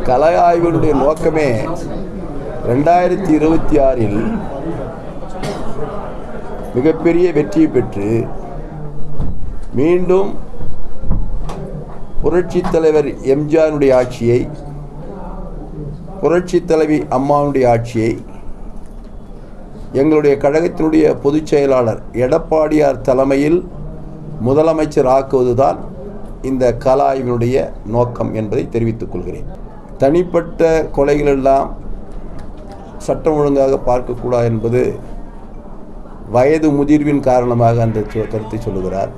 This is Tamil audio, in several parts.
கலை ஆய்வினுடைய நோக்கமே 2026 மிகப்பெரிய வெற்றியை பெற்று மீண்டும் புரட்சித் தலைவர் எம்ஜிஆருடைய ஆட்சியை, புரட்சித் தலைவி அம்மாவுடைய ஆட்சியை எங்களுடைய கழகத்தினுடைய பொதுச் செயலாளர் எடப்பாடியார் தலைமையில் முதலமைச்சர் ஆக்குவதுதான் இந்த கல ஆய்வினுடைய நோக்கம் என்பதை தெரிவித்துக் கொள்கிறேன். தனிப்பட்ட கொலைகளெல்லாம் சட்டம் ஒழுங்காக பார்க்கக்கூடாது என்பது வயது முதிர்வின் காரணமாக அந்த கருத்தை சொல்லுகிறார்.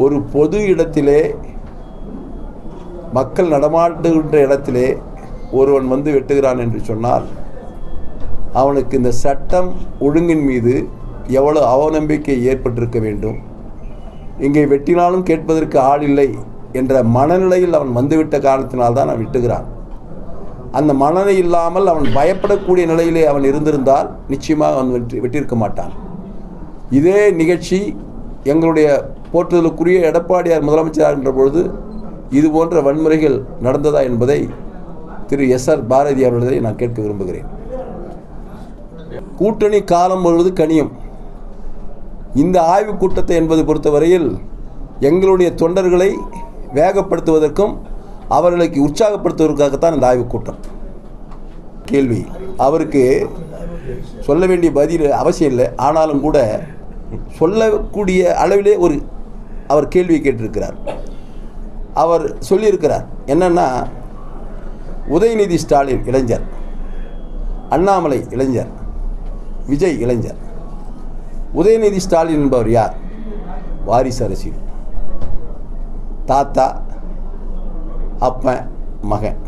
ஒரு பொது இடத்திலே, மக்கள் நடமாட்டுகின்ற இடத்திலே ஒருவன் வந்து வெட்டுகிறான் என்று சொன்னால் அவனுக்கு இந்த சட்டம் ஒழுங்கின் மீது எவ்வளவு அவநம்பிக்கை ஏற்பட்டிருக்க வேண்டும். இங்கே வெட்டினாலும் கேட்பதற்கு ஆள் இல்லை என்ற மனநிலையில் அவன் வந்துவிட்ட காரணத்தினால்தான் அவன் வெட்டுகிறான். அந்த மனநிலை இல்லாமல் அவன் பயப்படக்கூடிய நிலையிலே அவன் இருந்திருந்தால் நிச்சயமாக அவன் வெட்டியிருக்க மாட்டான். இதே நிகழ்ச்சி எங்களுடைய போற்றுதலுக்குரிய எடப்பாடியார் முதலமைச்சராக என்ற பொழுது இது போன்ற வன்முறைகள் நடந்ததா என்பதை திரு எஸ்.ஆர். பாரதி அவர்களை நான் கேட்க விரும்புகிறேன். கூட்டணி காலம் பொழுது கனியும். இந்த ஆய்வுக் கூட்டத்தை என்பது பொறுத்தவரையில் எங்களுடைய தொண்டர்களை வேகப்படுத்துவதற்கும் அவர்களுக்கு உற்சாகப்படுத்துவதற்காகத்தான் இந்த ஆய்வுக் கூட்டம். கேள்வி அவருக்கு சொல்ல வேண்டிய பதில் அவசியம் இல்லை, ஆனாலும் கூட சொல்லக்கூடிய அளவிலே அவர் கேள்வியை கேட்டிருக்கிறார். அவர் சொல்லியிருக்கிறார் என்னன்னா, உதயநிதி ஸ்டாலின் இளைஞர், அண்ணாமலை இளைஞர், விஜய் இளைஞர். உதயநிதி ஸ்டாலின் என்பவர் யார்? வாரிசு அரசியல். தாத்தா, அப்பன், மகன்,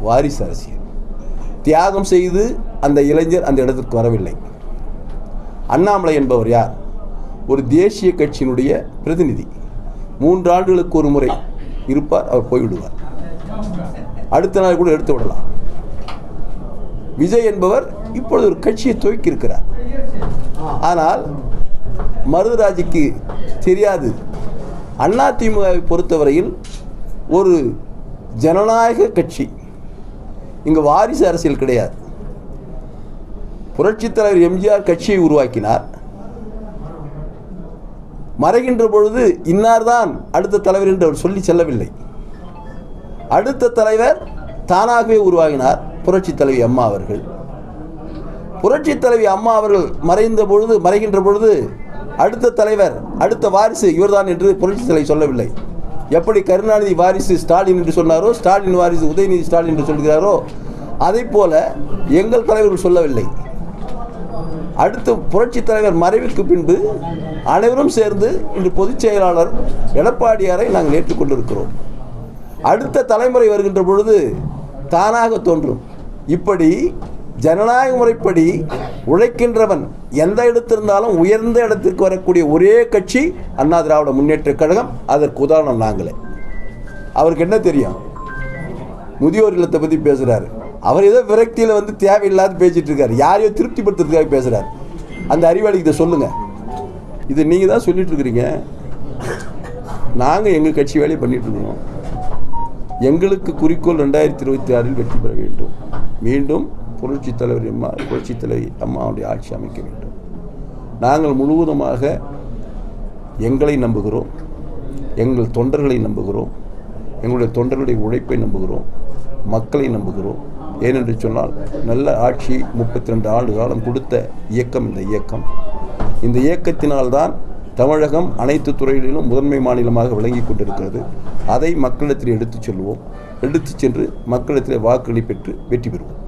வாரிசு அரசியல். தியாகம் செய்து அந்த இளைஞர் அந்த இடத்திற்கு வரவில்லை. அண்ணாமலை என்பவர் யார்? ஒரு தேசிய கட்சியினுடைய பிரதிநிதி. 3 ஆண்டுகளுக்கு ஒரு முறை இருப்பார், அவர் போய்விடுவார், அடுத்த நாள் கூட எடுத்து விடலாம். விஜய் என்பவர் இப்பொழுது ஒரு கட்சியை துவக்கியிருக்கிறார். ஆனால் மருதராஜுக்கு தெரியாது, அதிமுகவை பொறுத்தவரையில் ஒரு ஜனநாயக கட்சி, இங்கு வாரிசு அரசியல் கிடையாது. புரட்சித் தலைவர் எம்ஜிஆர் கட்சியை உருவாக்கினார். மறைகின்ற பொழுது இன்னார்தான் அடுத்த தலைவர் என்று அவர் சொல்லி செல்லவில்லை. அடுத்த தலைவர் தானாகவே உருவாகினார், புரட்சித் தலைவி அம்மா அவர்கள். புரட்சித் தலைவி அம்மா அவர்கள் மறைகின்ற பொழுது அடுத்த தலைவர், அடுத்த வாரிசு இவர்தான் என்று புரட்சித் தலைவி சொல்லவில்லை. எப்படி கருணாநிதி வாரிசு ஸ்டாலின் என்று சொன்னாரோ, ஸ்டாலின் வாரிசு உதயநிதி ஸ்டாலின் என்று சொல்கிறாரோ, அதை போல எங்கள் தலைவர்கள் சொல்லவில்லை. அடுத்து புரட்சித் தலைவர் மறைவுக்கு பின்பு அனைவரும் சேர்ந்து இன்று பொதுச் செயலாளர் எடப்பாடியாரை நாங்கள் ஏற்றுக்கொண்டிருக்கிறோம். அடுத்த தலைமுறை வருகின்ற பொழுது தானாக தோன்றும். இப்படி ஜனநாயக முறைப்படி உழைக்கின்றவன் எந்த இடத்திருந்தாலும் உயர்ந்த இடத்திற்கு வரக்கூடிய ஒரே கட்சி அண்ணா திராவிட முன்னேற்றக் கழகம். அதற்கு உதாரணம் நாங்களே. அவருக்கு என்ன தெரியும்? முதியோர் இல்லத்தை பற்றி பேசுகிறாரு. அவர் ஏதோ விரக்தியில் வந்து தேவையில்லாத பேசிட்டு இருக்காரு, யாரையோ திருப்திப்படுத்துறதுக்காக பேசுகிறார். அந்த அறிவாளிக்கு இதை சொல்லுங்கள். இதை நீங்கள் தான் சொல்லிட்டு இருக்கிறீங்க. நாங்கள் எங்கள் கட்சி வேலையை பண்ணிட்டு இருக்கோம். எங்களுக்கு குறிக்கோள் 2026 வெற்றி பெற வேண்டும். மீண்டும் புரட்சித் தலைவி அம்மாவுடைய ஆட்சி அமைக்க வேண்டும். நாங்கள் முழுவதுமாக எங்களை நம்புகிறோம், எங்கள் தொண்டர்களை நம்புகிறோம், எங்களுடைய தொண்டர்களுடைய உழைப்பை நம்புகிறோம், மக்களை நம்புகிறோம். ஏனென்று சொன்னால் நல்ல ஆட்சி 32 ஆண்டு காலம் கொடுத்த இயக்கம் இந்த இயக்கம். இந்த இயக்கத்தினால்தான் தமிழகம் அனைத்து துறைகளிலும் முதன்மை மாநிலமாக விளங்கி கொண்டிருக்கிறது. அதை மக்களிடத்தில் எடுத்துச் செல்வோம். எடுத்துச் சென்று மக்களிடத்தில் வாக்குகளை பெற்று வெற்றி பெறுவோம்.